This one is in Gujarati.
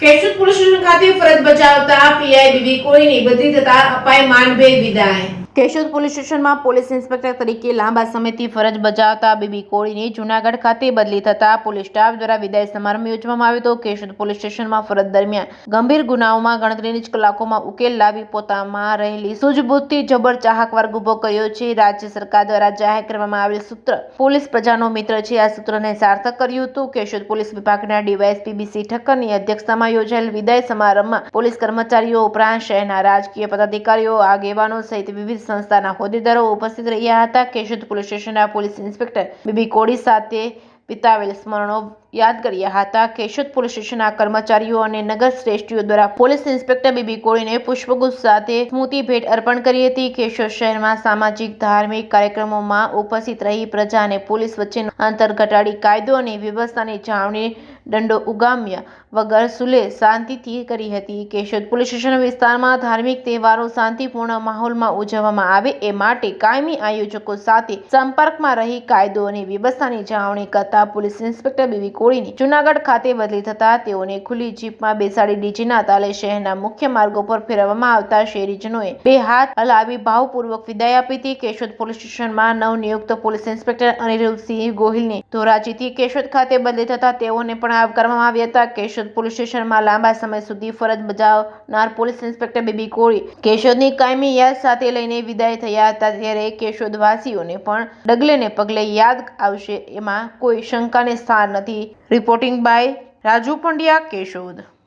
કેશોદ પોલીસ સ્ટેશન ખાતે ફરજ બજાવતા પીઆઈ બીબી કોળીની બદલી થતા અપાય માનભેર વિદાય। કેશોદ પોલીસ સ્ટેશનમાં પોલીસ ઇન્સ્પેક્ટર તરીકે લાંબા સમયથી ફરજ બજાવતા બીબી કોળીની જૂનાગઢ ખાતે બદલી થતા પોલીસ સ્ટાફ દ્વારા વિદાય સમારંભ યોજવામાં આવ્યો હતો। કેશોદ પોલીસ સ્ટેશનમાં ફરજ દરમિયાન ગંભીર ગુનાઓમાં ગણતરીની જ કલાકોમાં ઉકેલ લાવી પોતામાં રહેલી સૂઝબૂછથી જબર ચાહક વર્ગ ઉભો કર્યો છે। રાજ્ય સરકાર દ્વારા જાહેર કરવામાં આવેલ સૂત્ર પોલીસ પ્રજાનો મિત્ર છે, આ સૂત્રને સાર્થક કર્યું હતું। કેશોદ પોલીસ વિભાગના ડીવાયએસપી બીસી ઠક્કરની અધ્યક્ષતામાં યોજાયેલ વિદાય સમારંભમાં પોલીસ કર્મચારીઓ ઉપરાંત શહેરના રાજકીય પદાધિકારીઓ, આગેવાનો સહિત વિવિધ સંસ્થાના હોદ્દેદારો ઉપસ્થિત રહ્યા હતા। કેશોદ પોલીસ સ્ટેશનના પોલીસ ઇન્સ્પેક્ટર બીબી કોળી સાથે વિતાવેલ સ્મરણો યાદ કર્યા હતા। કેશોદ પોલીસ સ્ટેશનના કર્મચારીઓ અને નગર શ્રેષ્ઠીઓ દ્વારા પોલીસ ઇન્સ્પેક્ટર બીબી કોળીને પુષ્પગુચ્છ સાથે સ્મૃતિ ભેટ અર્પણ કરી હતી। કેશોદ શહેરમાં સામાજિક ધાર્મિક કાર્યક્રમોમાં ઉપસ્થિત રહી પ્રજા અને પોલીસ વચ્ચેનું અંતર ઘટાડી કાયદો અને વ્યવસ્થાની જાળવણી દંડો ઉગામ્યા વગર સુલેહ શાંતિથી કરી હતી। કેશોદ પોલીસ સ્ટેશન વિસ્તારમાં ધાર્મિક તહેવારો શાંતિપૂર્ણ માહોલમાં ઉજવવામાં આવે એ માટે કાયમી આયોજકો સાથે સંપર્કમાં રહી કાયદો અને વ્યવસ્થાની જાળવણી કરતા પોલીસ ઇન્સ્પેક્ટર બીબી કોળીની જૂનાગઢ ખાતે બદલી થતા તેઓને ખુલ્લી જીપમાં બેસાડી ડીજેના તાલે શહેરના મુખ્ય માર્ગો પર ફેરવવામાં આવતા શહેરીજનોએ બે હાથ હલાવી ભાવપૂર્વક વિદાય આપી હતી। કેશોદ પોલીસ સ્ટેશનમાં નવનિયુક્ત પોલીસ ઇન્સ્પેક્ટર અનિરુદ્ધસિંહ ગોહિલને ધોરાજીથી કેશોદ ખાતે બદલી થતા તેઓને પણ આવકારવામાં આવ્યા હતા। કેશોદ પોલીસ સ્ટેશનમાં લાંબા સમય સુધી ફરજ બજાવનાર પોલીસ ઇન્સ્પેક્ટર બીબી કોળી કેશોદની કાયમી યાદ સાથે લઈને વિદાય થયા હતા, ત્યારે કેશોદવાસીઓને પણ ડગલે ને પગલે યાદ આવશે એમાં કોઈ શંકાને સ્થાન નથી। Reporting by Raju Pandya, Keshod.